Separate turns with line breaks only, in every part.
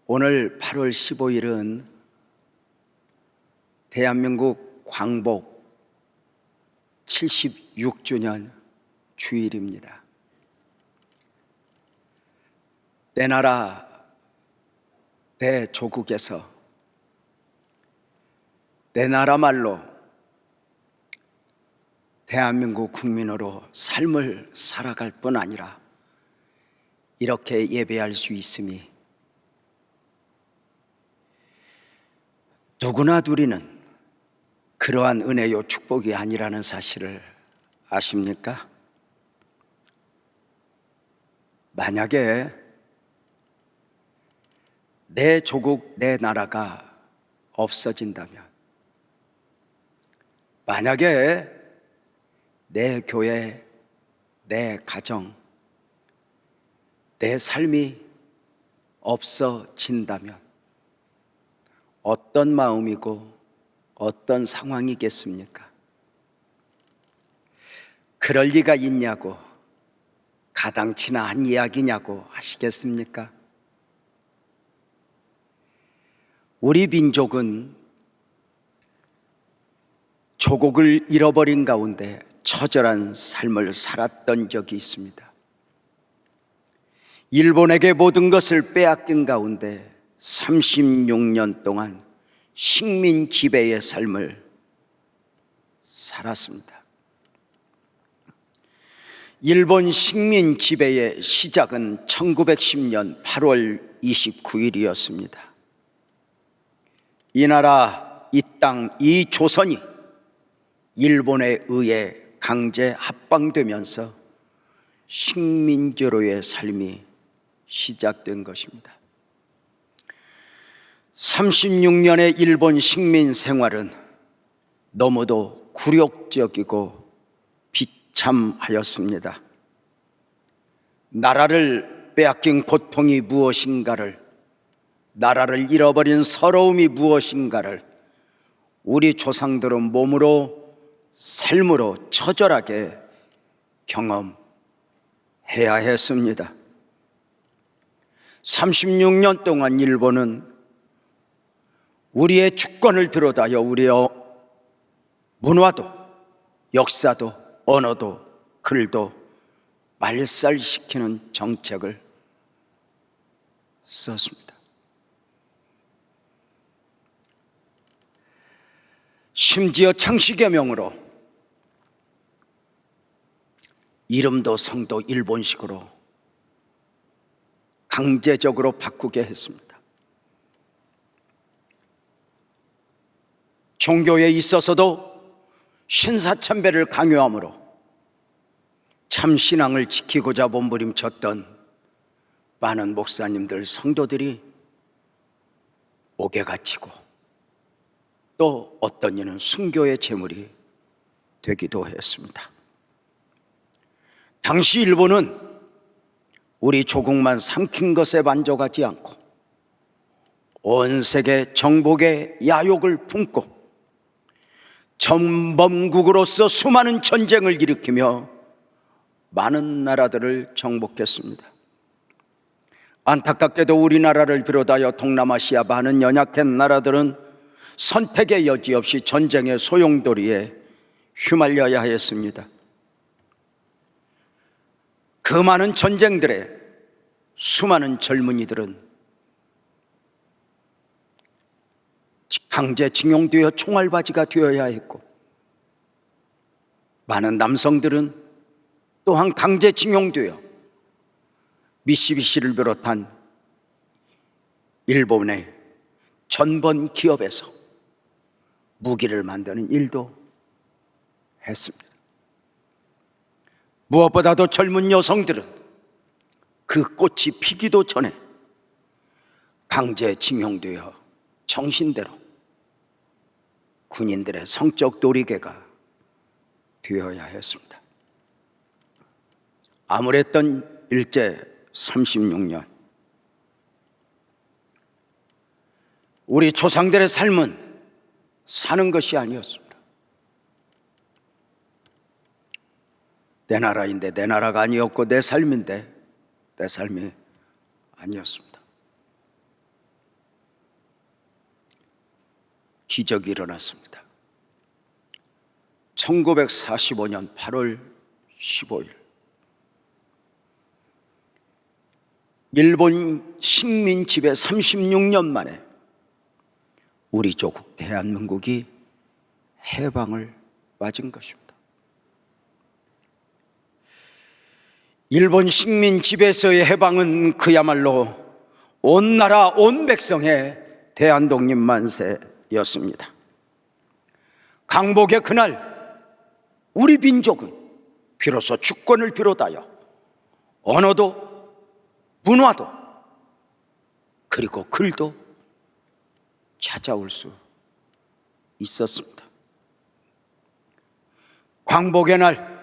오늘 8월 15일은 대한민국 광복 76주년 주일입니다. 내 나라, 내 조국에서 내 나라 말로 대한민국 국민으로 삶을 살아갈 뿐 아니라 이렇게 예배할 수 있음이 누구나 누리는 그러한 은혜요 축복이 아니라는 사실을 아십니까? 만약에 내 조국, 내 나라가 없어진다면, 만약에 내 교회, 내 가정, 내 삶이 없어진다면 어떤 마음이고 어떤 상황이겠습니까? 그럴 리가 있냐고, 가당치나 한 이야기냐고 하시겠습니까? 우리 민족은 조국을 잃어버린 가운데 처절한 삶을 살았던 적이 있습니다. 일본에게 모든 것을 빼앗긴 가운데 36년 동안 식민 지배의 삶을 살았습니다. 일본 식민 지배의 시작은 1910년 8월 29일이었습니다. 이 나라, 이 땅, 이 조선이 일본에 의해 강제 합방되면서 식민지로의 삶이 시작된 것입니다. 36년의 일본 식민 생활은 너무도 굴욕적이고 비참하였습니다. 나라를 빼앗긴 고통이 무엇인가를, 나라를 잃어버린 서러움이 무엇인가를 우리 조상들은 몸으로, 삶으로 처절하게 경험해야 했습니다. 36년 동안 일본은 우리의 주권을 비롯하여 우리의 문화도, 역사도, 언어도, 글도 말살시키는 정책을 썼습니다. 심지어 창씨개명으로 이름도 성도 일본식으로 강제적으로 바꾸게 했습니다. 종교에 있어서도 신사참배를 강요함으로 참신앙을 지키고자 몸부림쳤던 많은 목사님들, 성도들이 옥에 갇히고 또 어떤 이는 순교의 제물이 되기도 했습니다. 당시 일본은 우리 조국만 삼킨 것에 만족하지 않고 온 세계 정복의 야욕을 품고 전범국으로서 수많은 전쟁을 일으키며 많은 나라들을 정복했습니다. 안타깝게도 우리나라를 비롯하여 동남아시아 많은 연약한 나라들은 선택의 여지 없이 전쟁의 소용돌이에 휘말려야 했습니다. 그 많은 전쟁들에 수많은 젊은이들은 강제징용되어 총알바지가 되어야 했고, 많은 남성들은 또한 강제징용되어 미쓰비시를 비롯한 일본의 전범 기업에서 무기를 만드는 일도 했습니다. 무엇보다도 젊은 여성들은 그 꽃이 피기도 전에 강제징용되어 정신대로 군인들의 성적 놀이개가 되어야 했습니다. 암울했던 일제 36년, 우리 조상들의 삶은 사는 것이 아니었습니다. 내 나라인데 내 나라가 아니었고, 내 삶인데 내 삶이 아니었습니다. 기적이 일어났습니다. 1945년 8월 15일 일본 식민 지배 36년 만에 우리 조국 대한민국이 해방을 맞은 것입니다. 일본 식민 지배에서의 해방은 그야말로 온 나라 온 백성의 대한독립 만세였습니다. 강복의 그날 우리 민족은 비로소 주권을 비롯하여 언어도 문화도 그리고 글도 찾아올 수 있었습니다. 광복의 날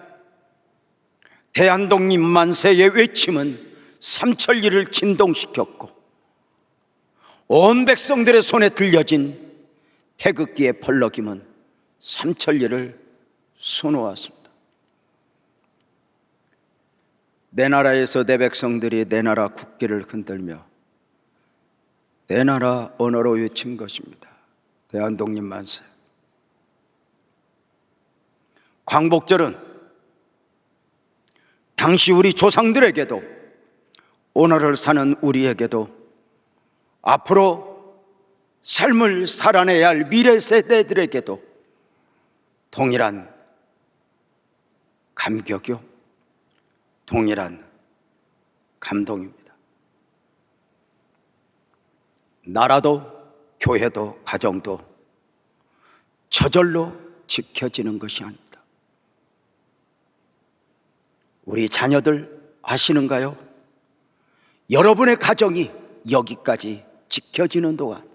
대한독립 만세의 외침은 삼천리를 진동시켰고 온 백성들의 손에 들려진 태극기의 펄럭임은 삼천리를 수놓았습니다. 내 나라에서 내 백성들이 내 나라 국기를 흔들며 내 나라 언어로 외친 것입니다. 대한독립 만세. 광복절은 당시 우리 조상들에게도 오늘을 사는 우리에게도 앞으로 삶을 살아내야 할 미래 세대들에게도 동일한 감격이요, 동일한 감동입니다. 나라도 교회도 가정도 저절로 지켜지는 것이 아닙니다. 우리 자녀들 아시는가요? 여러분의 가정이 여기까지 지켜지는 동안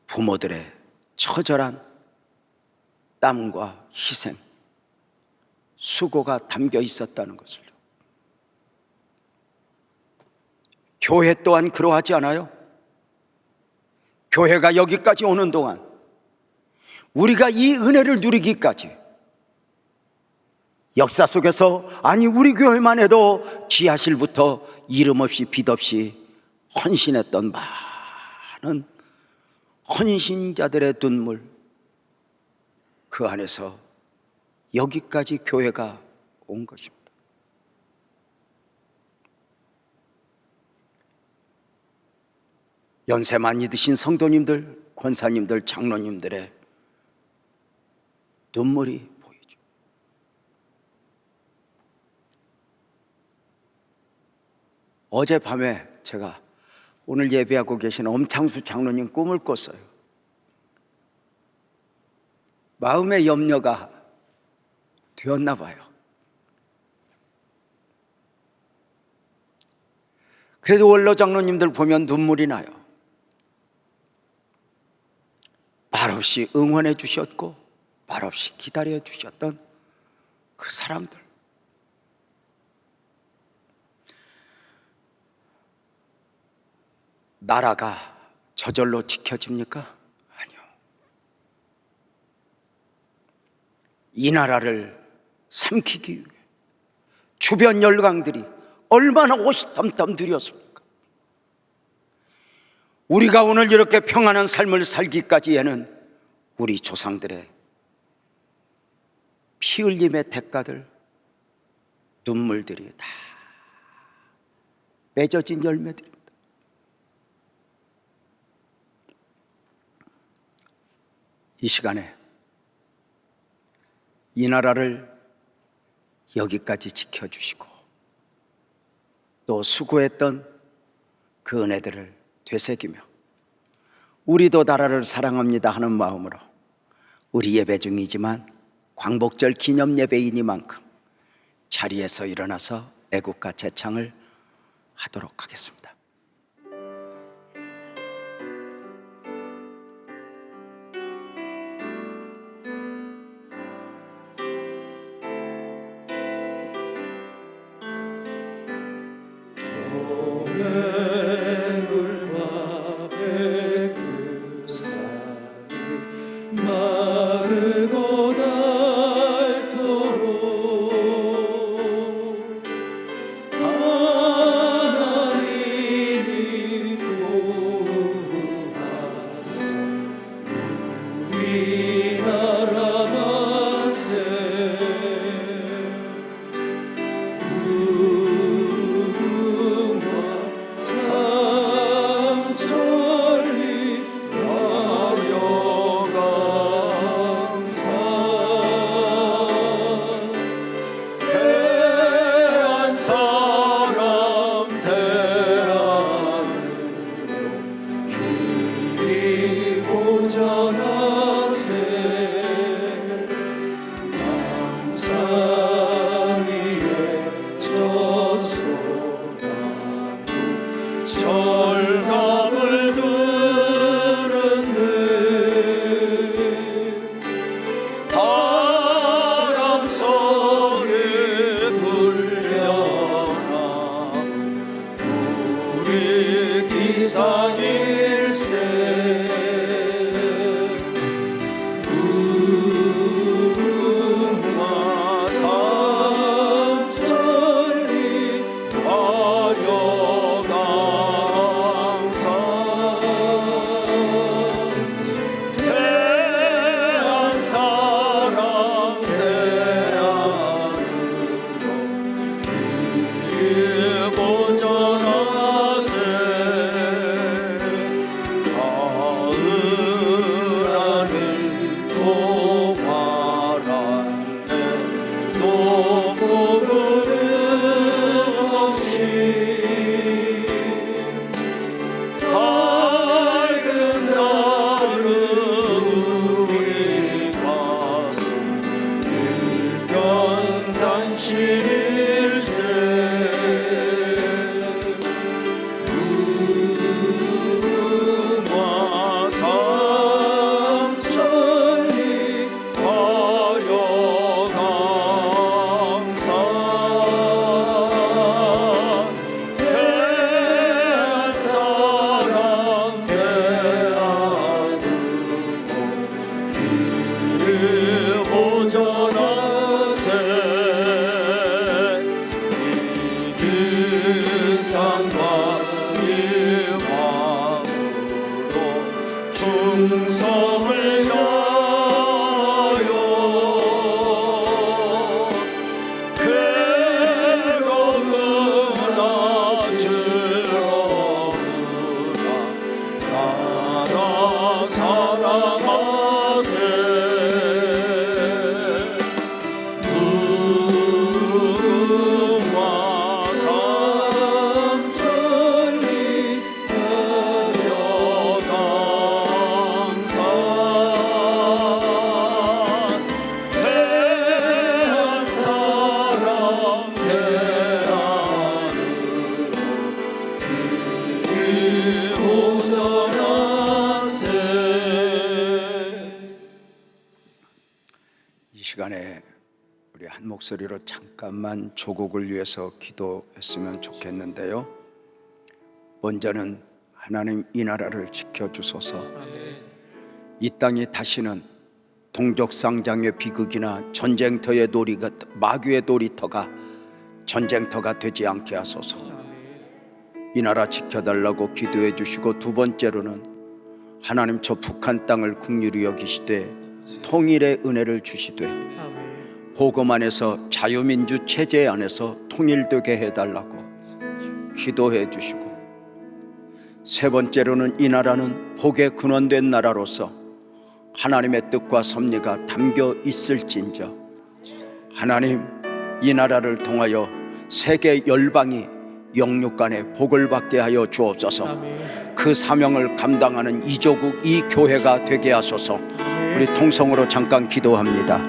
부모들의 처절한 땀과 희생, 수고가 담겨 있었다는 것을요. 교회 또한 그러하지 않아요? 교회가 여기까지 오는 동안 우리가 이 은혜를 누리기까지 역사 속에서, 아니 우리 교회만 해도 지하실부터 이름 없이 빛 없이 헌신했던 많은 헌신자들의 눈물, 그 안에서 여기까지 교회가 온 것입니다. 연세 많이 드신 성도님들, 권사님들, 장로님들의 눈물이 보이죠. 어젯밤에 제가 오늘 예배하고 계신 엄창수 장로님 꿈을 꿨어요. 마음의 염려가 되었나 봐요. 그래서 원로 장로님들 보면 눈물이 나요. 말없이 응원해 주셨고 말없이 기다려 주셨던 그 사람들. 나라가 저절로 지켜집니까? 아니요. 이 나라를 삼키기 위해 주변 열강들이 얼마나 호시탐탐 들였습니까? 우리가 오늘 이렇게 평안한 삶을 살기까지에는 우리 조상들의 피 흘림의 대가들, 눈물들이 다 맺어진 열매들입니다. 이 시간에 이 나라를 여기까지 지켜주시고 또 수고했던 그 은혜들을 되새기며 우리도 나라를 사랑합니다 하는 마음으로 우리 예배 중이지만 광복절 기념 예배이니만큼 자리에서 일어나서 애국가 제창을 하도록 하겠습니다.
하나님
충성을 다하여 괴로우나 즐거우나 나라 사랑하세. 무궁화 삼천리 여여강산 대한사랑 대안으로 길 오전하세. 이 시간에 우리 한 목소리로 잠깐만 조국을 위해서 기도했으면 좋겠는데요. 먼저는 하나님 이 나라를 지켜주소서. 이 땅이 다시는 동족상장의 비극이나 전쟁터의 놀이가, 마귀의 놀이터가 전쟁터가 되지 않게 하소서. 이 나라 지켜달라고 기도해 주시고, 두 번째로는 하나님 저 북한 땅을 긍휼히 여기시되 통일의 은혜를 주시되 복음 안에서 자유민주 체제 안에서 통일되게 해달라고 기도해 주시고, 세 번째로는 이 나라는 복의 근원된 나라로서 하나님의 뜻과 섭리가 담겨 있을진저 하나님 이 나라를 통하여 세계 열방이 영육간에 복을 받게 하여 주옵소서. 그 사명을 감당하는 이조국 이 교회가 되게 하소서. 우리 통성으로 잠깐 기도합니다.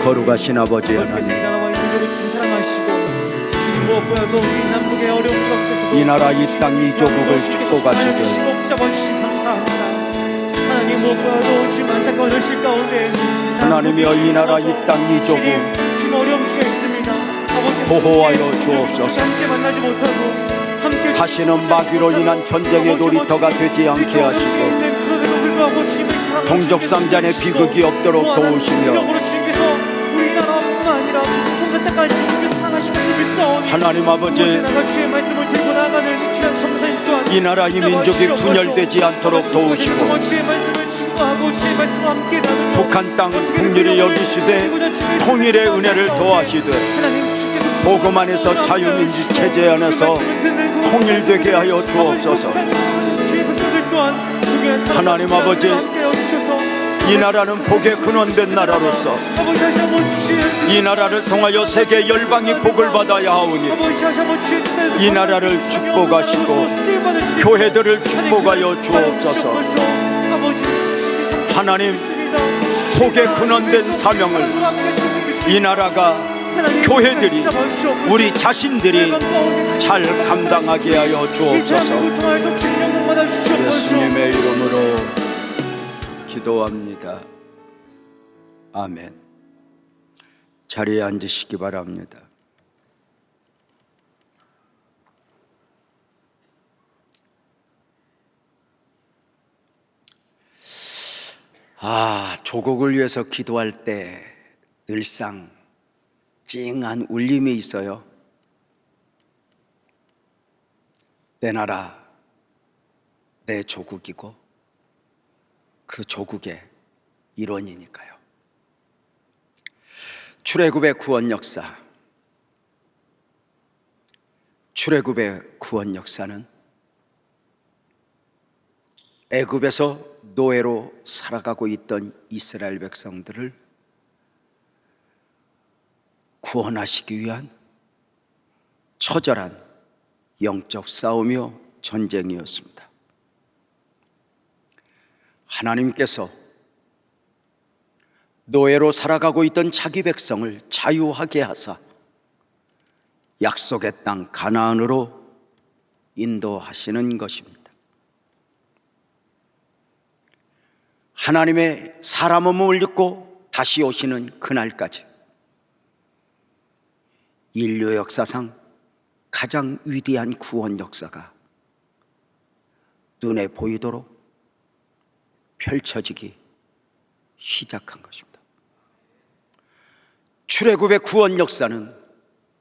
거룩하신 아버지 하나님, 이 나라 이 땅 이 조국을 축복하시되 하나님이여 이 나라 이 땅 이 조국 보호하여 주옵소서. 다시는 마귀로 인한 전쟁의 놀이터가 되지 않게 하시고 동족상잔의 비극이 없도록 도우시며 하나님 아버지, 이 나라 이 민족이 분열되지 않도록 도우시고 북한 땅 긍휼히 여기시되 통일의 은혜를 더하시되 복음 안에서 자유민주 체제 안에서 통일되게 하여 주옵소서. 하나님 아버지, 이 나라는 복의 근원된 나라로서 이 나라를 통하여 세계 열방이 복을 받아야 하오니 이 나라를 축복하시고 교회들을 축복하여 주옵소서. 하나님, 복의 근원된 사명을 이 나라가, 교회들이, 우리 자신들이 잘 감당하게 하여 주옵소서. 예수님의 이름으로 기도합니다. 아멘. 자리에 앉으시기 바랍니다. 조국을 위해서 기도할 때 늘상 찡한 울림이 있어요. 내 나라, 내 조국이고 그 조국의 일원이니까요. 출애굽의 구원 역사, 출애굽의 구원 역사는 애굽에서 노예로 살아가고 있던 이스라엘 백성들을 구원하시기 위한 처절한 영적 싸움이요 전쟁이었습니다. 하나님께서 노예로 살아가고 있던 자기 백성을 자유하게 하사 약속의 땅 가나안으로 인도하시는 것입니다. 하나님의 사람의 몸을 입고 다시 오시는 그날까지 인류 역사상 가장 위대한 구원 역사가 눈에 보이도록 펼쳐지기 시작한 것입니다. 출애굽의 구원 역사는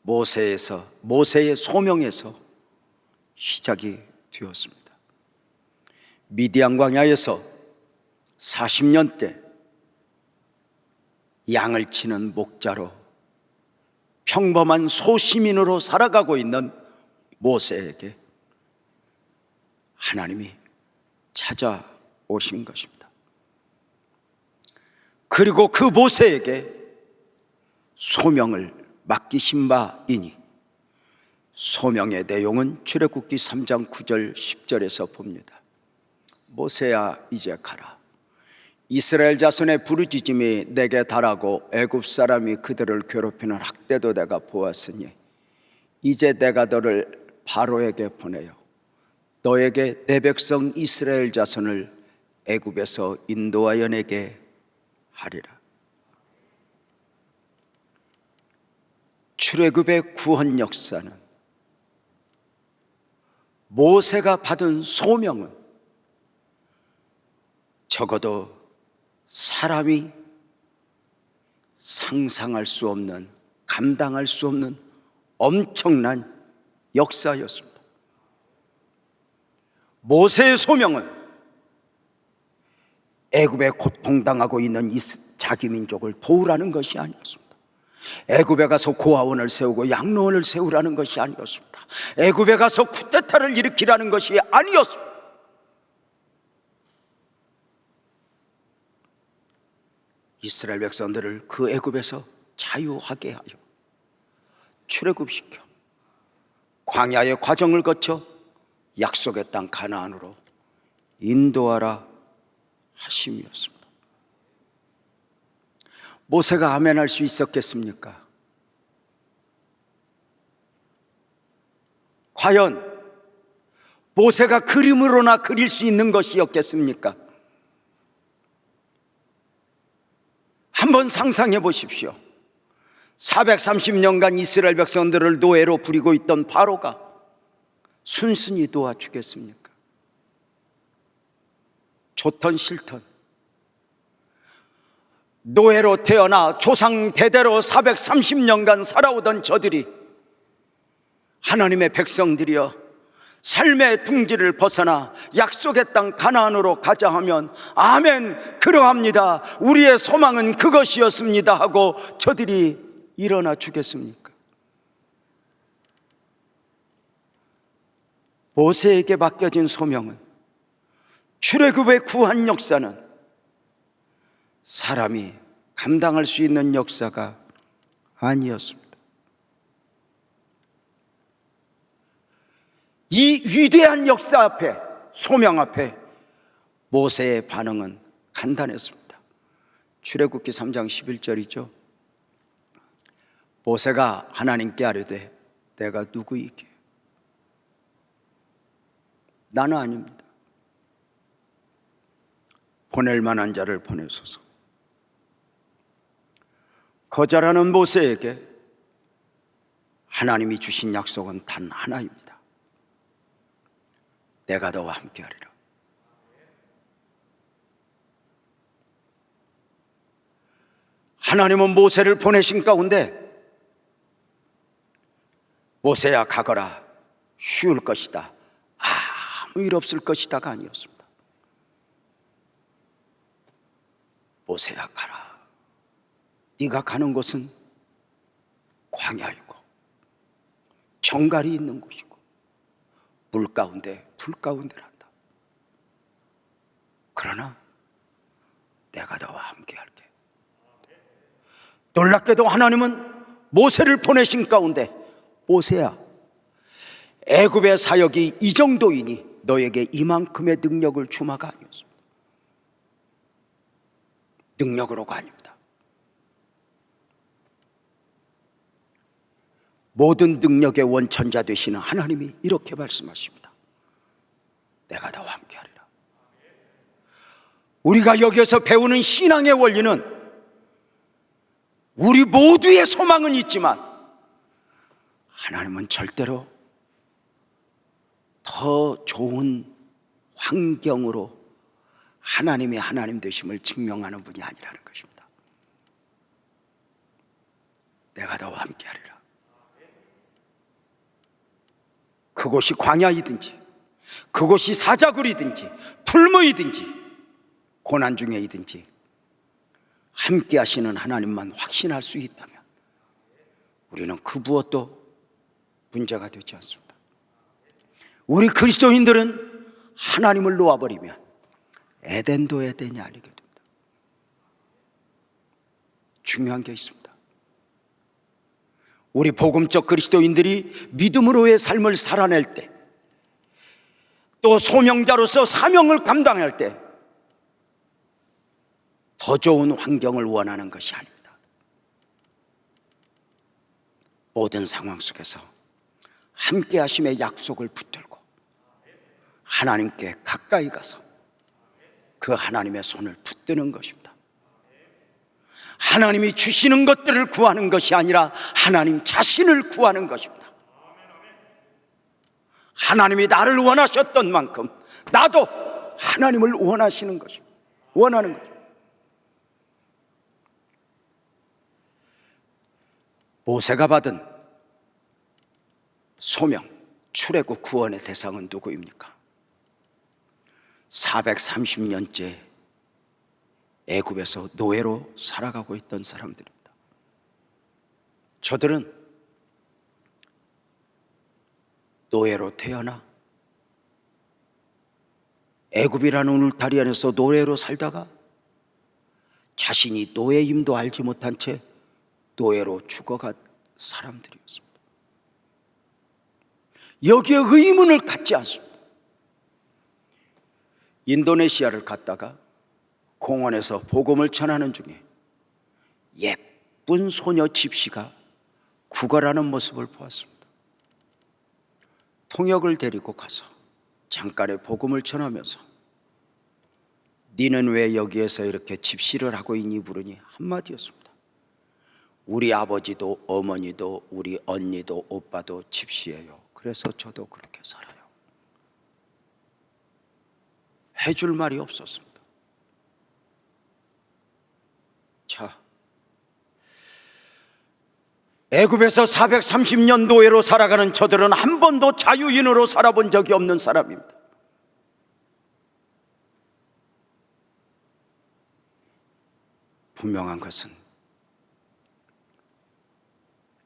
모세의 소명에서 시작이 되었습니다. 미디안 광야에서 40년대 양을 치는 목자로 평범한 소시민으로 살아가고 있는 모세에게 하나님이 찾아오신 것입니다. 그리고 그 모세에게 소명을 맡기신 바이니 소명의 내용은 출애굽기 3장 9절 10절에서 봅니다. 모세야 이제 가라. 이스라엘 자손의 부르짖음이 내게 달하고 애굽 사람이 그들을 괴롭히는 학대도 내가 보았으니 이제 내가 너를 바로에게 보내요 너에게 내 백성 이스라엘 자손을 애굽에서 인도하여 내게 하리라. 출애굽의 구원 역사는 모세가 받은 소명은 적어도 사람이 상상할 수 없는, 감당할 수 없는 엄청난 역사였습니다. 모세의 소명은 애굽에 고통당하고 있는 자기 민족을 도우라는 것이 아니었습니다. 애굽에 가서 고아원을 세우고 양로원을 세우라는 것이 아니었습니다. 애굽에 가서 쿠데타를 일으키라는 것이 아니었습니다. 이스라엘 백성들을 그 애굽에서 자유하게 하여 출애굽시켜 광야의 과정을 거쳐 약속의 땅 가나안으로 인도하라 하심이었습니다. 모세가 아멘할 수 있었겠습니까? 과연 모세가 그림으로나 그릴 수 있는 것이었겠습니까? 한번 상상해 보십시오. 430년간 이스라엘 백성들을 노예로 부리고 있던 바로가 순순히 도와주겠습니까? 좋던 싫던 노예로 태어나 조상 대대로 430년간 살아오던 저들이 하나님의 백성들이여 삶의 둥지를 벗어나 약속의 땅 가나안으로 가자 하면 아멘 그러합니다 우리의 소망은 그것이었습니다 하고 저들이 일어나 주겠습니까? 모세에게 맡겨진 소명은 출애굽의 구원 역사는 사람이 감당할 수 있는 역사가 아니었습니다. 이 위대한 역사 앞에, 소명 앞에 모세의 반응은 간단했습니다. 출애굽기 3장 11절이죠. 모세가 하나님께 아뢰되 내가 누구이게? 나는 아닙니다. 보낼 만한 자를 보내소서. 거절하는 모세에게 하나님이 주신 약속은 단 하나입니다. 내가 너와 함께하리라. 하나님은 모세를 보내신 가운데 모세야 가거라 쉬울 것이다 아무 일 없을 것이다가 아니었습니다. 모세야 가라 네가 가는 곳은 광야이고 정갈이 있는 곳이고 물 가운데 불 가운데란다. 그러나 내가 너와 함께 할게. 놀랍게도 하나님은 모세를 보내신 가운데 모세야 애굽의 사역이 이 정도이니 너에게 이만큼의 능력을 주마가 아니었습니다. 능력으로가 아닙니다. 모든 능력의 원천자 되시는 하나님이 이렇게 말씀하십니다. 내가 너와 함께하리라. 우리가 여기에서 배우는 신앙의 원리는 우리 모두의 소망은 있지만 하나님은 절대로 더 좋은 환경으로 하나님의 하나님 되심을 증명하는 분이 아니라는 것입니다. 내가 너와 함께하리라. 그곳이 광야이든지 그곳이 사자굴이든지 풀무이든지 고난 중에이든지 함께 하시는 하나님만 확신할 수 있다면 우리는 그 무엇도 문제가 되지 않습니다. 우리 그리스도인들은 하나님을 놓아버리면 에덴도 에덴이 아니게 됩니다. 중요한 게 있습니다. 우리 복음적 그리스도인들이 믿음으로의 삶을 살아낼 때, 또 소명자로서 사명을 감당할 때 더 좋은 환경을 원하는 것이 아닙니다. 모든 상황 속에서 함께 하심의 약속을 붙들고 하나님께 가까이 가서 그 하나님의 손을 붙드는 것입니다. 하나님이 주시는 것들을 구하는 것이 아니라 하나님 자신을 구하는 것입니다. 하나님이 나를 원하셨던 만큼 나도 하나님을 원하시는 것입니다. 원하는 것입니다. 모세가 받은 소명, 출애굽 구원의 대상은 누구입니까? 430년째 애굽에서 노예로 살아가고 있던 사람들입니다. 저들은 노예로 태어나 애굽이라는 울타리 안에서 노예로 살다가 자신이 노예임도 알지 못한 채 노예로 죽어간 사람들이었습니다. 여기에 의문을 갖지 않습니다. 인도네시아를 갔다가 공원에서 복음을 전하는 중에 예쁜 소녀 집시가 구걸하는 모습을 보았습니다. 통역을 데리고 가서 잠깐의 복음을 전하면서 니는 왜 여기에서 이렇게 집시를 하고 있니 부르니 한마디였습니다. 우리 아버지도 어머니도 우리 언니도 오빠도 집시예요. 그래서 저도 그렇게 살아요. 해줄 말이 없었습니다. 자, 애굽에서 430년 노예로 살아가는 저들은 한 번도 자유인으로 살아본 적이 없는 사람입니다. 분명한 것은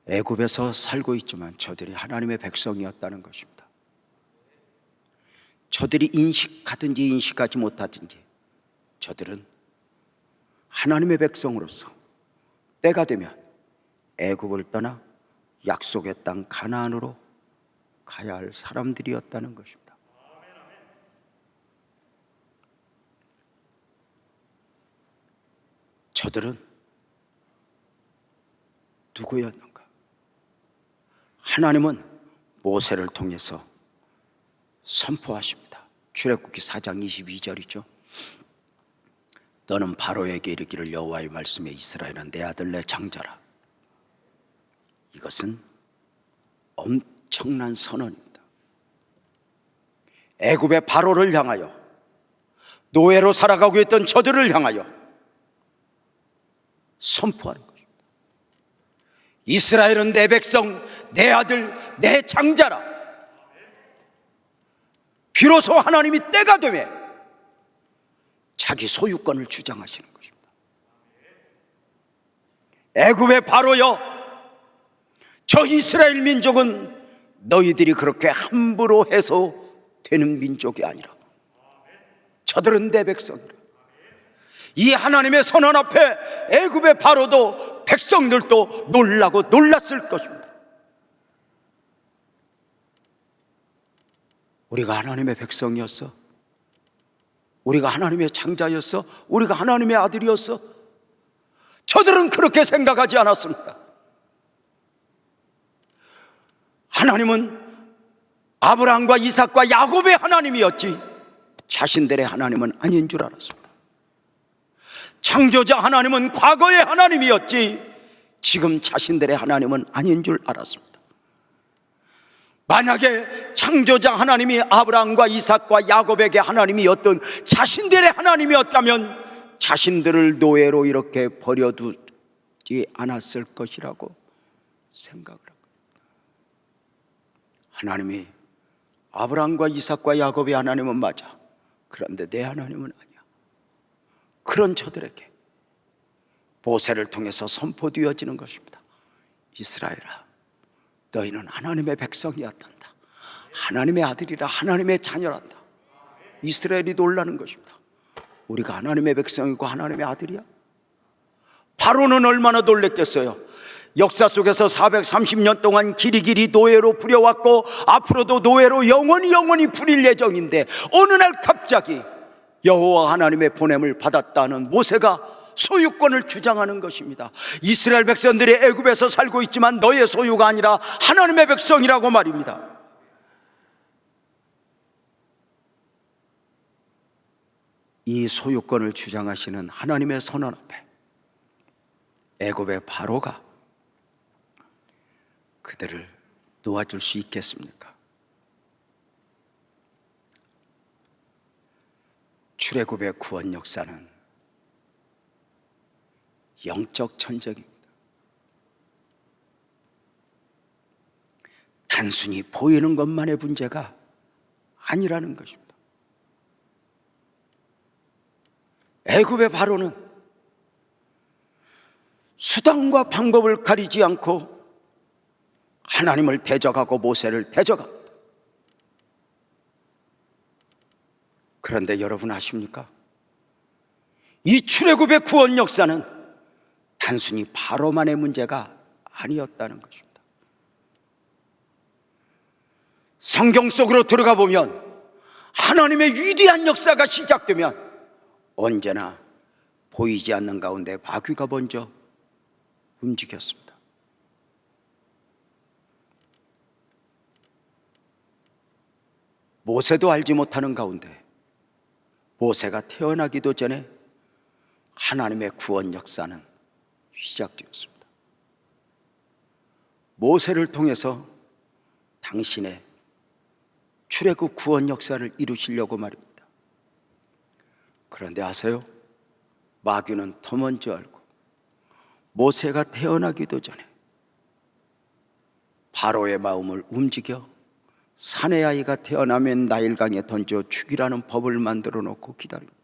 애굽에서 살고 있지만 저들이 하나님의 백성이었다는 것입니다. 저들이 인식하든지 인식하지 못하든지 저들은 하나님의 백성으로서 때가 되면 애굽을 떠나 약속의 땅 가나안으로 가야 할 사람들이었다는 것입니다. 저들은 누구였는가? 하나님은 모세를 통해서 선포하십니다. 출애굽기 4장 22절이죠. 너는 바로에게 이르기를 여호와의 말씀에 이스라엘은 내 아들 내 장자라. 이것은 엄청난 선언입니다. 애굽의 바로를 향하여, 노예로 살아가고 있던 저들을 향하여 선포하는 것입니다. 이스라엘은 내 백성, 내 아들, 내 장자라. 비로소 하나님이 때가 되매 자기 소유권을 주장하시는 것입니다. 애굽의 바로여, 저 이스라엘 민족은 너희들이 그렇게 함부로 해서 되는 민족이 아니라 저들은 내 백성이라. 이 하나님의 선언 앞에 애굽의 바로도 백성들도 놀라고 놀랐을 것입니다. 우리가 하나님의 백성이었어? 우리가 하나님의 장자였어? 우리가 하나님의 아들이었어? 저들은 그렇게 생각하지 않았습니다. 하나님은 아브라함과 이삭과 야곱의 하나님이었지 자신들의 하나님은 아닌 줄 알았습니다. 창조자 하나님은 과거의 하나님이었지 지금 자신들의 하나님은 아닌 줄 알았습니다. 만약에 창조자 하나님이 아브라함과 이삭과 야곱에게 하나님이었던 자신들의 하나님이었다면 자신들을 노예로 이렇게 버려두지 않았을 것이라고 생각을 합니다. 하나님이 아브라함과 이삭과 야곱의 하나님은 맞아. 그런데 내 하나님은 아니야. 그런 저들에게 모세를 통해서 선포되어지는 것입니다. 이스라엘아, 너희는 하나님의 백성이었단다. 하나님의 아들이라, 하나님의 자녀란다. 이스라엘이 놀라는 것입니다. 우리가 하나님의 백성이고 하나님의 아들이야? 바로는 얼마나 놀랬겠어요. 역사 속에서 430년 동안 길이길이 노예로 부려왔고 앞으로도 노예로 영원히 부릴 예정인데 어느 날 갑자기 여호와 하나님의 보냄을 받았다는 모세가 소유권을 주장하는 것입니다. 이스라엘 백성들이 애굽에서 살고 있지만 너의 소유가 아니라 하나님의 백성이라고 말입니다. 이 소유권을 주장하시는 하나님의 선언 앞에 애굽의 바로가 그들을 놓아줄 수 있겠습니까? 출애굽의 구원 역사는 영적 전쟁입니다. 단순히 보이는 것만의 문제가 아니라는 것입니다. 애굽의 바로는 수단과 방법을 가리지 않고 하나님을 대적하고 모세를 대적합니다. 그런데 여러분 아십니까? 이 출애굽의 구원 역사는 단순히 바로만의 문제가 아니었다는 것입니다. 성경 속으로 들어가 보면 하나님의 위대한 역사가 시작되면 언제나 보이지 않는 가운데 마귀가 먼저 움직였습니다. 모세도 알지 못하는 가운데 모세가 태어나기도 전에 하나님의 구원 역사는 시작되었습니다. 모세를 통해서 당신의 출애굽 구원 역사를 이루시려고 말입니다. 그런데 아세요? 마귀는 더 먼저 알고 모세가 태어나기도 전에 바로의 마음을 움직여 사내 아이가 태어나면 나일강에 던져 죽이라는 법을 만들어 놓고 기다립니다.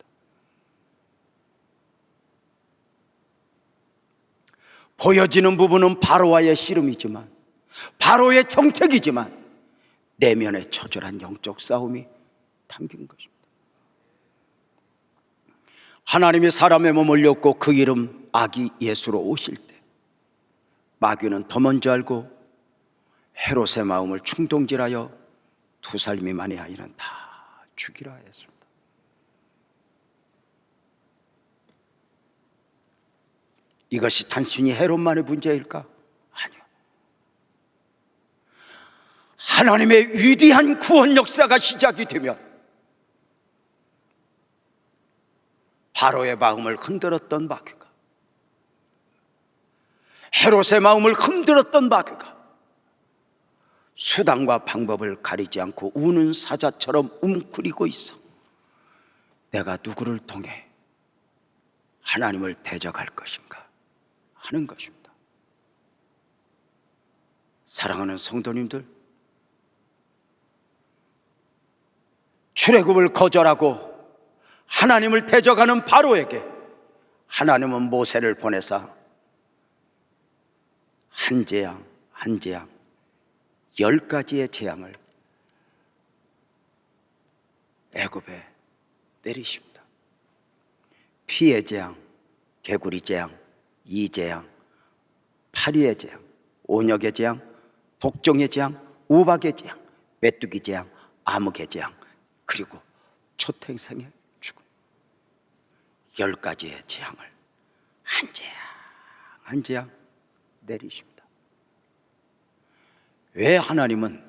보여지는 부분은 바로와의 씨름이지만, 바로의 정책이지만 내면에 처절한 영적 싸움이 담긴 것입니다. 하나님이 사람의 몸을 엮고 그 이름 아기 예수로 오실 때 마귀는 더 먼저 알고 헤롯의 마음을 충동질하여 2살 미만의 아이는 다 죽이라 했습니다. 이것이 단순히 헤롯만의 문제일까? 아니요. 하나님의 위대한 구원 역사가 시작이 되면 바로의 마음을 흔들었던 마귀가, 헤롯의 마음을 흔들었던 마귀가 수단과 방법을 가리지 않고 우는 사자처럼 웅크리고 있어 내가 누구를 통해 하나님을 대적할 것인가 하는 것입니다. 사랑하는 성도님들, 출애굽을 거절하고 하나님을 대적하는 바로에게 하나님은 모세를 보내사 한 재앙 한 재앙 10가지의 재앙을 애굽에 내리십니다. 피의 재앙, 개구리 재앙, 이재앙, 파리의 재앙, 온역의 재앙, 독종의 재앙, 우박의 재앙, 메뚜기 재앙, 암흑의 재앙, 그리고 초탱생의 죽음. 10가지의 재앙을 한 재앙 한 재앙 내리십니다. 왜 하나님은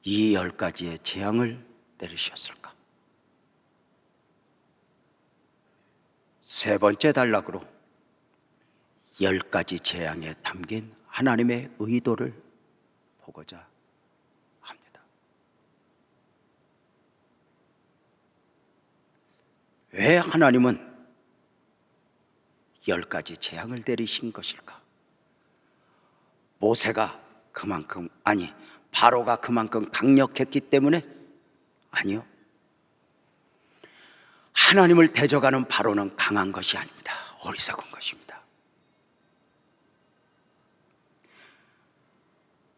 이 10가지의 재앙을 내리셨을까? 세 번째 단락으로 10가지 재앙에 담긴 하나님의 의도를 보고자 합니다. 왜 하나님은 10가지 재앙을 내리신 것일까? 바로가 그만큼 강력했기 때문에? 아니요. 하나님을 대적하는 바로는 강한 것이 아닙니다. 어리석은 것입니다.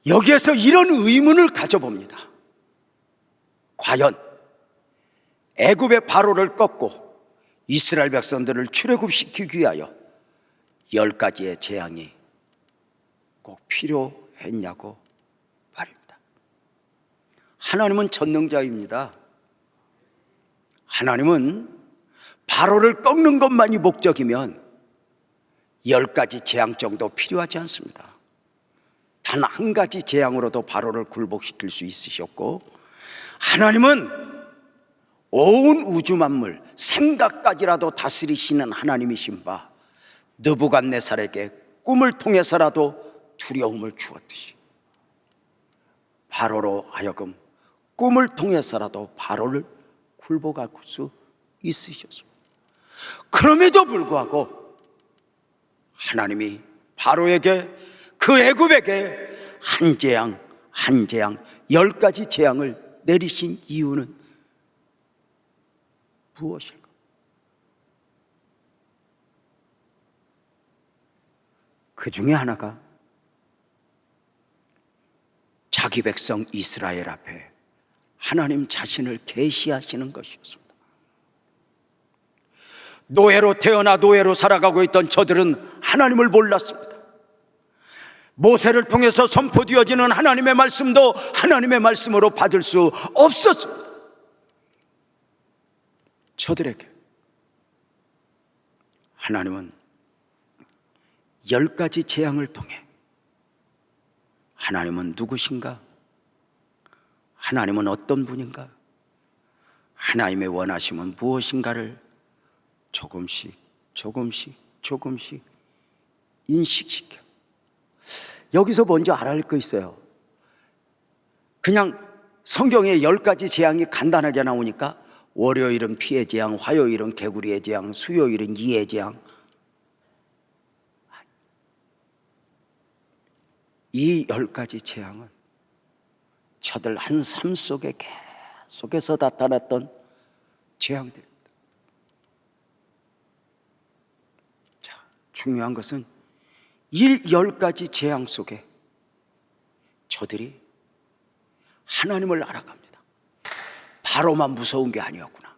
여기에서 이런 의문을 가져봅니다. 과연 애굽의 바로를 꺾고 이스라엘 백성들을 출애굽시키기 위하여 10가지의 재앙이 꼭 필요했냐고 말입니다. 하나님은 전능자입니다. 하나님은 바로를 꺾는 것만이 목적이면 10가지 재앙 정도 필요하지 않습니다. 단 한 가지 재앙으로도 바로를 굴복시킬 수 있으셨고, 하나님은 온 우주 만물 생각까지라도 다스리시는 하나님이신 바 느부갓네살에게 꿈을 통해서라도 두려움을 주었듯이 바로로 하여금 꿈을 통해서라도 바로를 굴복할 수 있으셨습니다. 그럼에도 불구하고 하나님이 바로에게, 그 애굽에게 한 재앙 10가지 재앙을 내리신 이유는 무엇일까? 그 중에 하나가 자기 백성 이스라엘 앞에 하나님 자신을 계시하시는 것이었습니다. 노예로 태어나 노예로 살아가고 있던 저들은 하나님을 몰랐습니다. 모세를 통해서 선포되어지는 하나님의 말씀도 하나님의 말씀으로 받을 수 없었습니다. 저들에게 하나님은 10가지 재앙을 통해 하나님은 누구신가? 하나님은 어떤 분인가? 하나님의 원하심은 무엇인가를 조금씩 인식시켜. 여기서 먼저 알아야 할 거 있어요. 그냥 성경에 10가지 재앙이 간단하게 나오니까 월요일은 피의 재앙, 화요일은 개구리의 재앙, 수요일은 이의 재앙. 이 10가지 재앙은 저들 한 삶 속에 계속해서 나타났던 재앙들입니다. 자, 중요한 것은 이 10가지 재앙 속에 저들이 하나님을 알아갑니다. 바로만 무서운 게 아니었구나.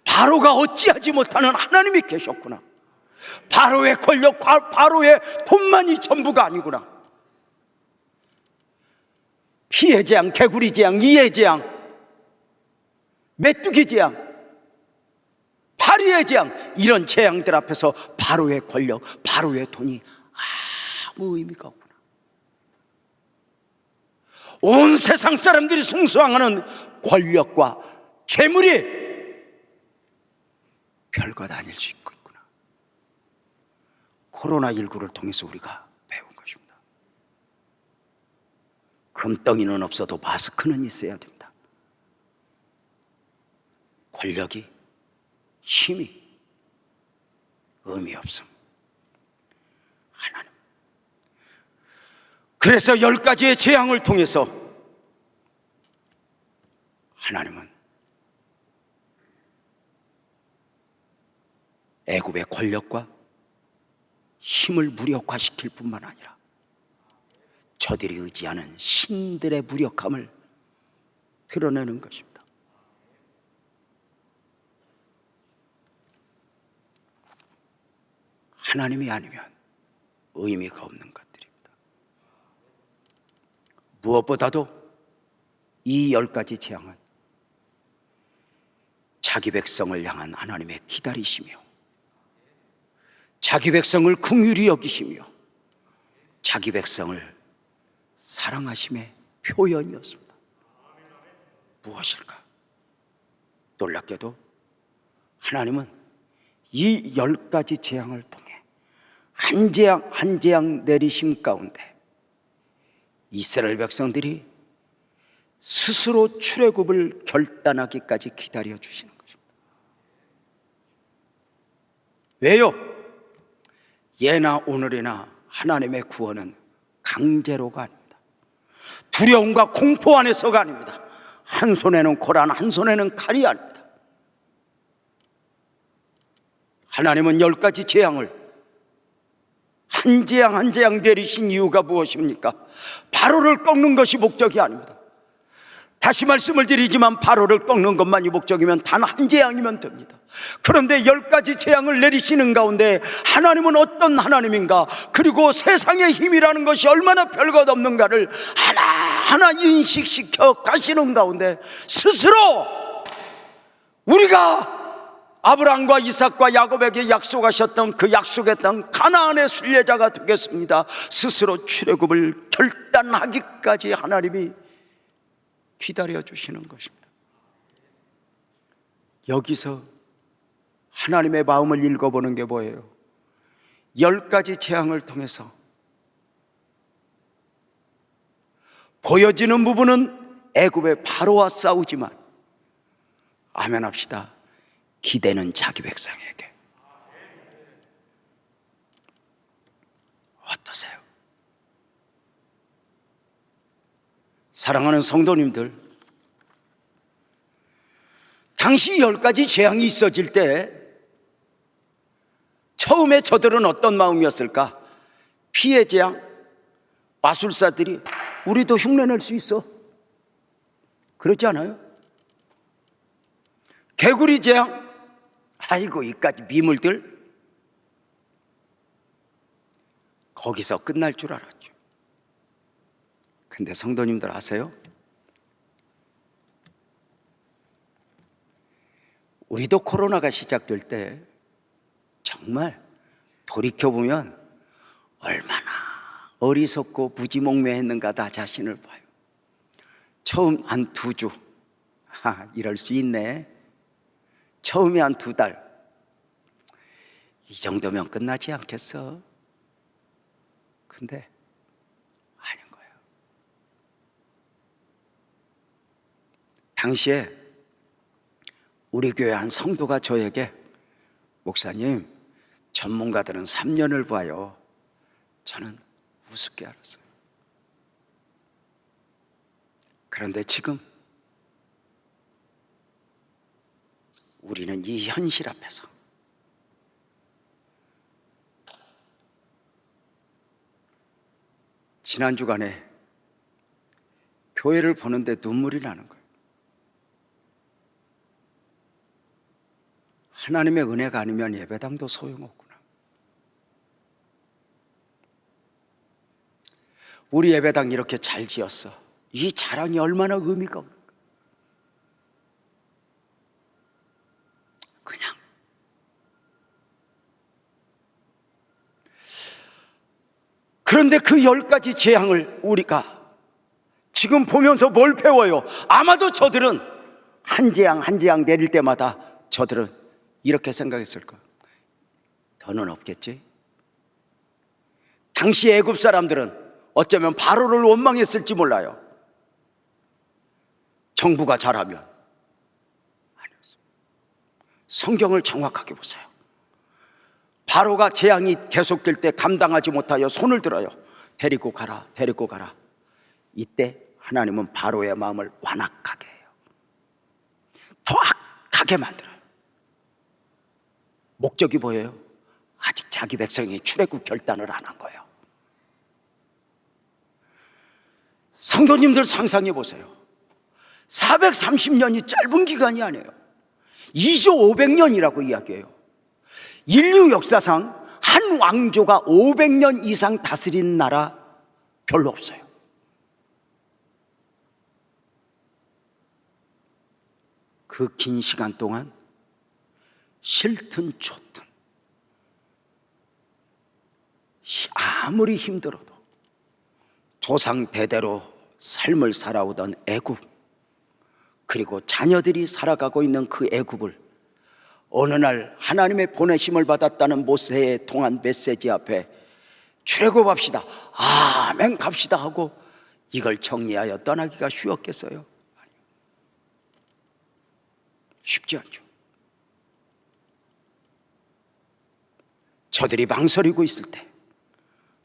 바로가 어찌하지 못하는 하나님이 계셨구나. 바로의 권력, 바로의 돈만이 전부가 아니구나. 피의 재앙, 개구리 재앙, 이의 재앙, 메뚜기 재앙, 파리의 재앙, 이런 재앙들 앞에서 바로의 권력, 바로의 돈이 아무 의미가 없구나. 온 세상 사람들이 숭상하는 권력과 재물이 별것 아닐 수 있구나. 코로나19를 통해서 우리가 배운 것입니다. 금덩이는 없어도 마스크는 있어야 됩니다. 권력이, 힘이 의미 없음. 하나님. 그래서 10가지의 재앙을 통해서 하나님은 애굽의 권력과 힘을 무력화시킬 뿐만 아니라 저들이 의지하는 신들의 무력함을 드러내는 것입니다. 하나님이 아니면 의미가 없는 것들입니다. 무엇보다도 이 10가지 재앙은 자기 백성을 향한 하나님의 기다리시며, 자기 백성을 긍휼히 여기시며, 자기 백성을 사랑하심의 표현이었습니다. 무엇일까? 놀랍게도 하나님은 이 10가지 재앙을 통해 한 재앙 한 재앙 내리심 가운데 이스라엘 백성들이 스스로 출애굽을 결단하기까지 기다려 주시는 것입니다. 왜요? 예나 오늘이나 하나님의 구원은 강제로가 아닙니다. 두려움과 공포 안에서가 아닙니다. 한 손에는 고란, 한 손에는 칼이 아닙니다. 하나님은 10가지 재앙을 한 재앙 한 재앙 내리신 이유가 무엇입니까? 바로를 꺾는 것이 목적이 아닙니다. 다시 말씀을 드리지만 바로를 꺾는 것만이 목적이면 단 한 재앙이면 됩니다. 그런데 10가지 재앙을 내리시는 가운데 하나님은 어떤 하나님인가, 그리고 세상의 힘이라는 것이 얼마나 별것 없는가를 하나하나 인식시켜 가시는 가운데 스스로 우리가 아브라함과 이삭과 야곱에게 약속하셨던 그 약속의 땅 가나안의 순례자가 되겠습니다. 스스로 출애굽을 결단하기까지 하나님이 기다려 주시는 것입니다. 여기서 하나님의 마음을 읽어보는 게 뭐예요? 10가지 재앙을 통해서 보여지는 부분은 애굽의 바로와 싸우지만 아멘합시다. 기대는 자기 백성에게. 어떠세요? 사랑하는 성도님들, 당시 10가지 재앙이 있어질 때 처음에 저들은 어떤 마음이었을까? 피해 재앙, 마술사들이 우리도 흉내낼 수 있어, 그렇지 않아요? 개구리 재앙, 아이고 이까지 미물들, 거기서 끝날 줄 알았죠. 근데 성도님들 아세요? 우리도 코로나가 시작될 때 정말 돌이켜보면 얼마나 어리석고 무지몽매했는가 나 자신을 봐요. 처음 한 2주, 이럴 수 있네. 처음에 한 2달, 이 정도면 끝나지 않겠어? 근데 아닌 거예요. 당시에 우리 교회 한 성도가 저에게, 목사님, 전문가들은 3년을 봐요. 저는 우습게 알았어요. 그런데 지금 우리는 이 현실 앞에서 지난 주간에 교회를 보는데 눈물이 나는 거예요. 하나님의 은혜가 아니면 예배당도 소용없구나. 우리 예배당 이렇게 잘 지었어. 이 자랑이 얼마나 의미가 없는가. 그냥 그런데 그 10가지 재앙을 우리가 지금 보면서 뭘 배워요? 아마도 저들은 한 재앙 한 재앙 내릴 때마다 저들은 이렇게 생각했을 거예요. 더는 없겠지? 당시 애굽 사람들은 어쩌면 바로를 원망했을지 몰라요. 정부가 잘하면. 아니었어요. 성경을 정확하게 보세요. 바로가 재앙이 계속될 때 감당하지 못하여 손을 들어요. 데리고 가라, 데리고 가라. 이때 하나님은 바로의 마음을 완악하게 해요. 더 악하게 만들어요. 목적이 뭐예요? 아직 자기 백성이 출애굽 결단을 안 한 거예요. 성도님들 상상해 보세요. 430년이 짧은 기간이 아니에요. 2조 500년이라고 이야기해요. 인류 역사상 한 왕조가 500년 이상 다스린 나라 별로 없어요. 그 긴 시간 동안 싫든 좋든 아무리 힘들어도 조상 대대로 삶을 살아오던 애굽, 그리고 자녀들이 살아가고 있는 그 애굽을 어느 날 하나님의 보내심을 받았다는 모세의 통한 메시지 앞에 출애굽합시다, 아멘 갑시다 하고 이걸 정리하여 떠나기가 쉬웠겠어요? 아니요. 쉽지 않죠. 저들이 망설이고 있을 때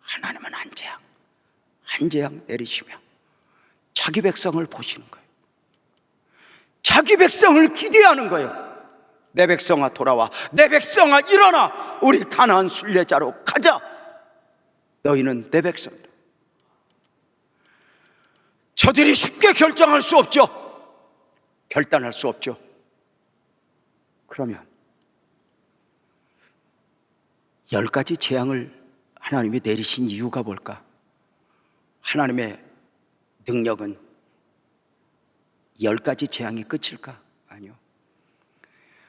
하나님은 한 재앙 내리시며 자기 백성을 보시는 거예요. 자기 백성을 기대하는 거예요. 내 백성아 돌아와, 내 백성아 일어나, 우리 가나안 순례자로 가자. 너희는 내 백성이다. 저들이 쉽게 결정할 수 없죠. 결단할 수 없죠. 그러면 10가지 재앙을 하나님이 내리신 이유가 뭘까? 하나님의 능력은 10가지 재앙이 끝일까? 아니요.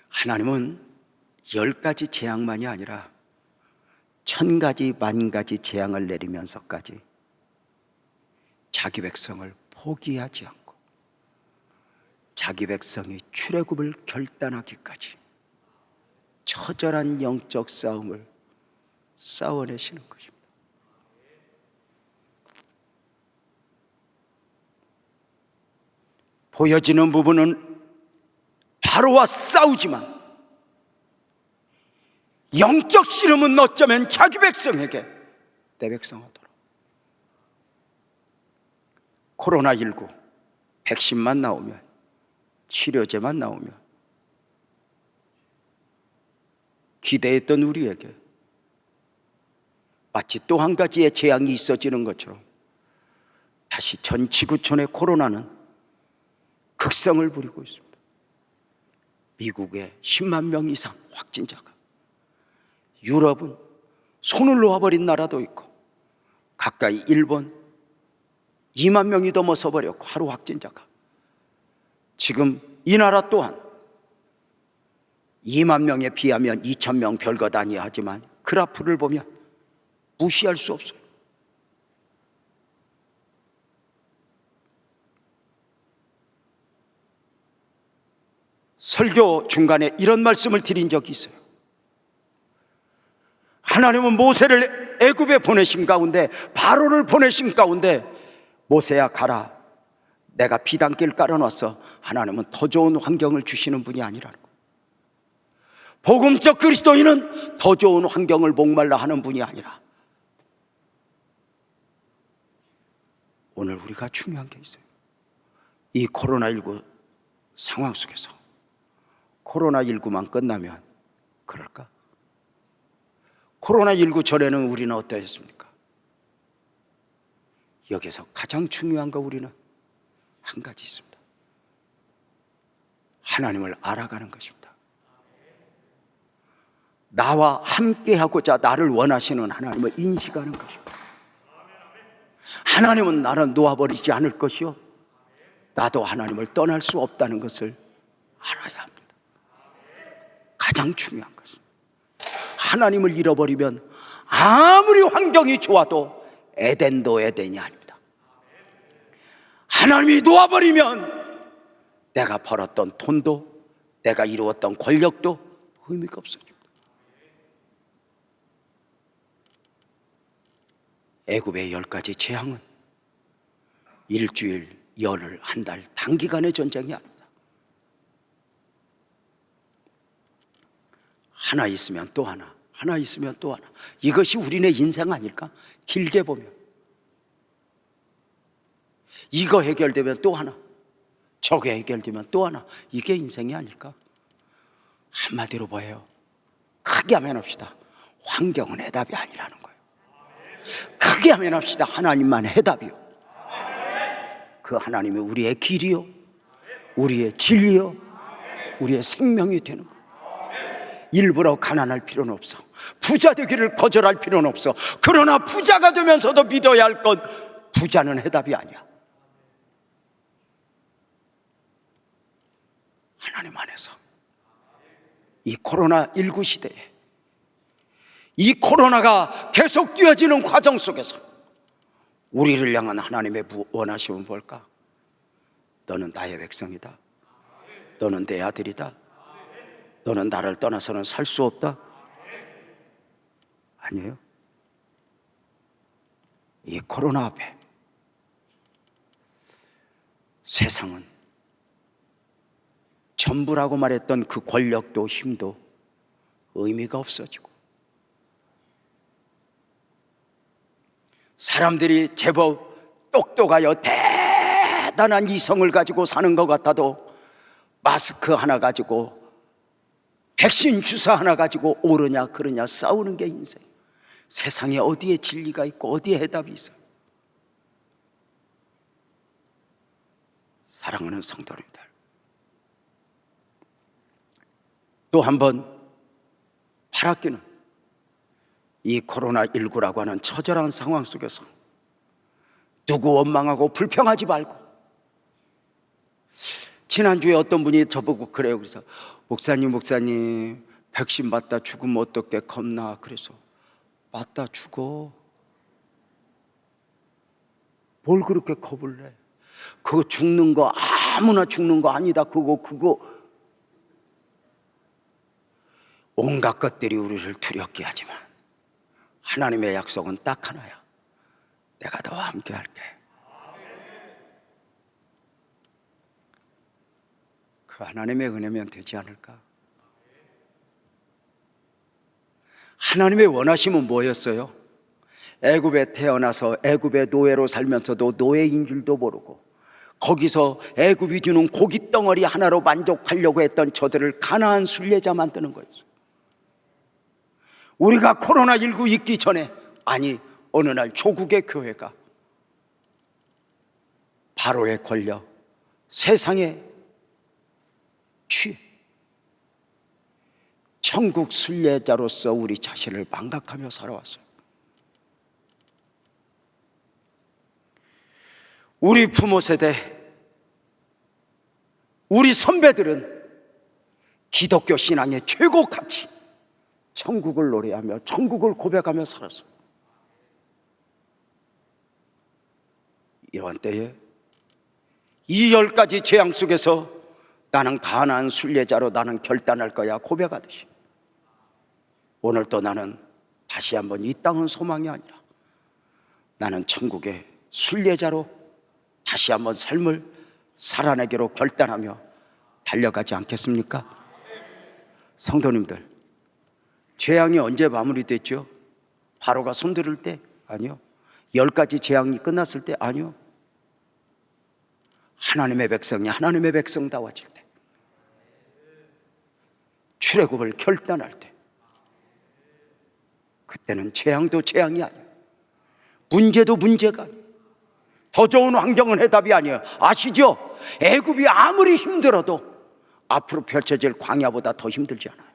하나님은 10가지 재앙만이 아니라 1000가지, 10,000가지 재앙을 내리면서까지 자기 백성을 포기하지 않고 자기 백성이 출애굽을 결단하기까지 처절한 영적 싸움을 싸워내시는 것입니다. 보여지는 부분은 바로와 싸우지만 영적 씨름은 어쩌면 자기 백성에게, 내 백성아 돌아. 코로나19 백신만 나오면, 치료제만 나오면 기대했던 우리에게 마치 또 한 가지의 재앙이 있어지는 것처럼 다시 전 지구촌의 코로나는 극성을 부리고 있습니다. 미국에 10만 명 이상 확진자가, 유럽은 손을 놓아버린 나라도 있고, 가까이 일본 2만 명이 넘어서 버렸고, 하루 확진자가. 지금 이 나라 또한 2만 명에 비하면 2,000명 별것 아니야 하지만 그래프를 보면 무시할 수 없어요. 설교 중간에 이런 말씀을 드린 적이 있어요. 하나님은 모세를 애굽에 보내신 가운데, 바로를 보내신 가운데, 모세야 가라, 내가 비단길 깔아놨어. 하나님은 더 좋은 환경을 주시는 분이 아니라는 거예요. 복음적 그리스도인은 더 좋은 환경을 목말라 하는 분이 아니라, 오늘 우리가 중요한 게 있어요. 이 코로나19 상황 속에서 코로나19만 끝나면 그럴까? 코로나19 전에는 우리는 어떠했습니까? 여기서 가장 중요한 거 우리는 한 가지 있습니다. 하나님을 알아가는 것입니다. 나와 함께하고자 나를 원하시는 하나님을 인식하는 것입니다. 하나님은 나를 놓아버리지 않을 것이요, 나도 하나님을 떠날 수 없다는 것을 알아야 합니다. 가장 중요한 것은, 하나님을 잃어버리면 아무리 환경이 좋아도 에덴도 에덴이 아닙니다. 하나님이 놓아버리면 내가 벌었던 돈도, 내가 이루었던 권력도 의미가 없어집니다. 애굽의 10가지 재앙은 일주일, 열흘, 한 달 단기간의 전쟁이 아닙니다. 하나 있으면 또 하나, 하나 있으면 또 하나. 이것이 우리네 인생 아닐까? 길게 보면 이거 해결되면 또 하나, 저게 해결되면 또 하나. 이게 인생이 아닐까? 한마디로 뭐예요? 크게 하면 합시다. 환경은 해답이 아니라는 거예요. 크게 하면 합시다. 하나님만 해답이요. 그 하나님이 우리의 길이요, 우리의 진리요, 우리의 생명이 되는 거예요. 일부러 가난할 필요는 없어. 부자 되기를 거절할 필요는 없어. 그러나 부자가 되면서도 믿어야 할 건, 부자는 해답이 아니야. 하나님 안에서 이 코로나19 시대에, 이 코로나가 계속 뛰어지는 과정 속에서 우리를 향한 하나님의 원하심은 뭘까? 너는 나의 백성이다. 너는 내 아들이다. 너는 나를 떠나서는 살 수 없다. 아니에요. 이 코로나 앞에 세상은 전부라고 말했던 그 권력도 힘도 의미가 없어지고, 사람들이 제법 똑똑하여 대단한 이성을 가지고 사는 것 같아도 마스크 하나 가지고, 백신 주사 하나 가지고 옳으냐 그르냐 싸우는 게 인생. 세상에 어디에 진리가 있고 어디에 해답이 있어요? 사랑하는 성도님들, 또 한 번 바라기는 이 코로나19라고 하는 처절한 상황 속에서 누구 원망하고 불평하지 말고, 지난주에 어떤 분이 저보고 그래요. 그래서 목사님 백신 맞다 죽으면 어떻게 겁나? 그래서 맞다 죽어. 뭘 그렇게 겁을 내? 그거 죽는 거 아무나 죽는 거 아니다. 그거 온갖 것들이 우리를 두렵게 하지만 하나님의 약속은 딱 하나야. 내가 너와 함께 할게. 그 하나님의 은혜면 되지 않을까? 하나님의 원하심은 뭐였어요? 애굽에 태어나서 애굽의 노예로 살면서도 노예인 줄도 모르고 거기서 애굽이 주는 고깃 덩어리 하나로 만족하려고 했던 저들을 가나안 순례자 만드는 거였어요. 우리가 코로나19 있기 전에, 아니 어느 날 조국의 교회가 바로에 걸려 세상에 취해 천국 순례자로서 우리 자신을 망각하며 살아왔어요. 우리 부모 세대, 우리 선배들은 기독교 신앙의 최고 가치, 천국을 노래하며 천국을 고백하며 살았어요. 이런 때에 이 10가지 재앙 속에서 나는 가나안 순례자로 나는 결단할 거야 고백하듯이, 오늘 또 나는 다시 한번 이 땅은 소망이 아니라 나는 천국의 순례자로 다시 한번 삶을 살아내기로 결단하며 달려가지 않겠습니까? 성도님들, 재앙이 언제 마무리됐죠? 바로가 손들을 때? 아니요. 10가지 재앙이 끝났을 때? 아니요. 하나님의 백성이 하나님의 백성다워질 때, 출애굽을 결단할 때, 그때는 재앙도 재앙이 아니에요. 문제도 문제가 아니에요. 더 좋은 환경은 해답이 아니에요. 아시죠? 애굽이 아무리 힘들어도 앞으로 펼쳐질 광야보다 더 힘들지 않아요.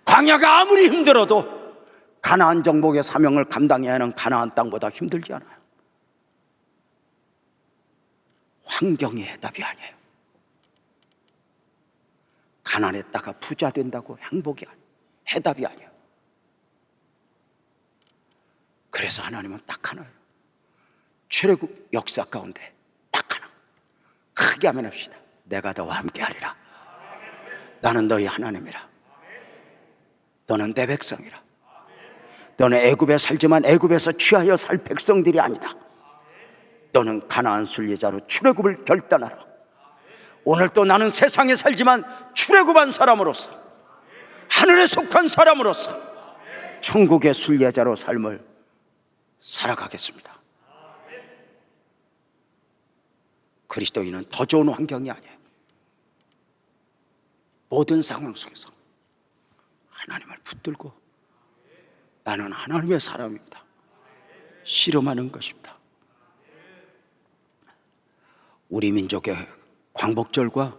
광야가 아무리 힘들어도 가나안 정복의 사명을 감당해야 하는 가나안 땅보다 힘들지 않아요. 환경이 해답이 아니에요. 가난했다가 부자 된다고 행복이 아니에요. 해답이 아니에요. 그래서 하나님은 딱 하나예요. 출애굽 역사 가운데 딱 하나, 크게 하면 합시다. 내가 너와 함께 하리라. 나는 너희 하나님이라. 너는 내 백성이라. 너는 애굽에 살지만 애굽에서 취하여 살 백성들이 아니다. 너는 가나안 순례자로 출애굽을 결단하라. 오늘 또 나는 세상에 살지만 출애굽한 사람으로서, 하늘에 속한 사람으로서 천국의 순례자로 삶을 살아가겠습니다. 그리스도인은 더 좋은 환경이 아니에요. 모든 상황 속에서 하나님을 붙들고 나는 하나님의 사람입니다, 씨름하는 것입니다. 우리 민족의 광복절과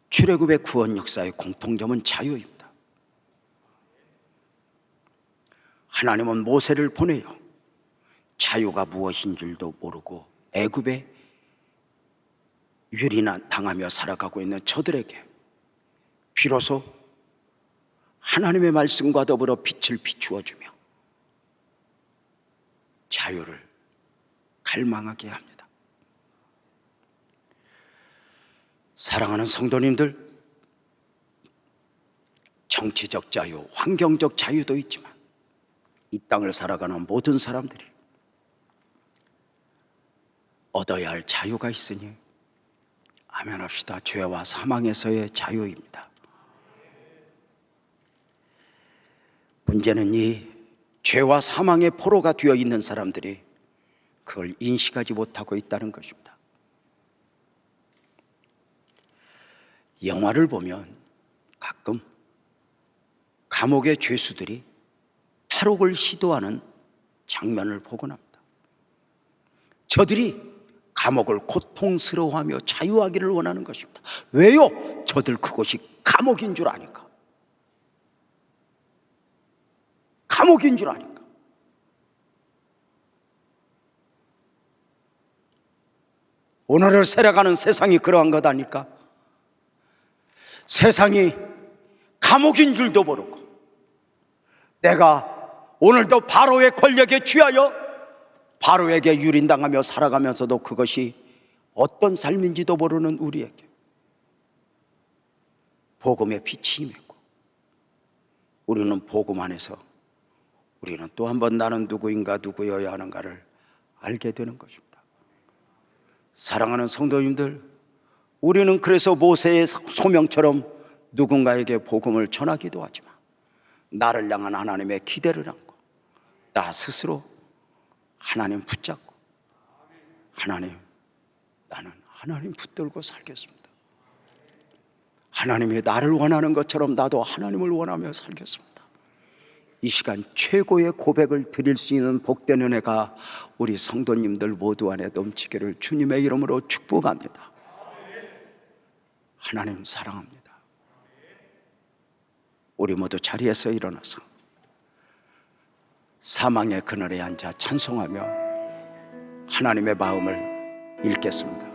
출애굽의 구원 역사의 공통점은 자유입니다. 하나님은 모세를 보내요. 자유가 무엇인 줄도 모르고 애굽에 유리나 당하며 살아가고 있는 저들에게 비로소 하나님의 말씀과 더불어 빛을 비추어 주며 자유를 갈망하게 합니다. 사랑하는 성도님들, 정치적 자유, 환경적 자유도 있지만 이 땅을 살아가는 모든 사람들이 얻어야 할 자유가 있으니 아멘합시다. 죄와 사망에서의 자유입니다. 문제는 이 죄와 사망의 포로가 되어 있는 사람들이 그걸 인식하지 못하고 있다는 것입니다. 영화를 보면 가끔 감옥의 죄수들이 탈옥을 시도하는 장면을 보곤 합니다. 저들이 감옥을 고통스러워하며 자유하기를 원하는 것입니다. 왜요? 저들 그곳이 감옥인 줄 아니까. 감옥인 줄 아니까. 오늘을 살아가는 세상이 그러한 것 아닐까? 세상이 감옥인 줄도 모르고 내가 오늘도 바로의 권력에 취하여 바로에게 유린당하며 살아가면서도 그것이 어떤 삶인지도 모르는 우리에게 복음의 빛이 임했고, 우리는 복음 안에서 우리는 또 한 번 나는 누구인가 누구여야 하는가를 알게 되는 것입니다. 사랑하는 성도님들, 우리는 그래서 모세의 소명처럼 누군가에게 복음을 전하기도 하지만 나를 향한 하나님의 기대를 안고 나 스스로 하나님 붙잡고 하나님, 나는 하나님 붙들고 살겠습니다. 하나님이 나를 원하는 것처럼 나도 하나님을 원하며 살겠습니다. 이 시간 최고의 고백을 드릴 수 있는 복된 은혜가 우리 성도님들 모두 안에 넘치기를 주님의 이름으로 축복합니다. 하나님 사랑합니다. 우리 모두 자리에서 일어나서 사망의 그늘에 앉아 찬송하며 하나님의 마음을 읽겠습니다.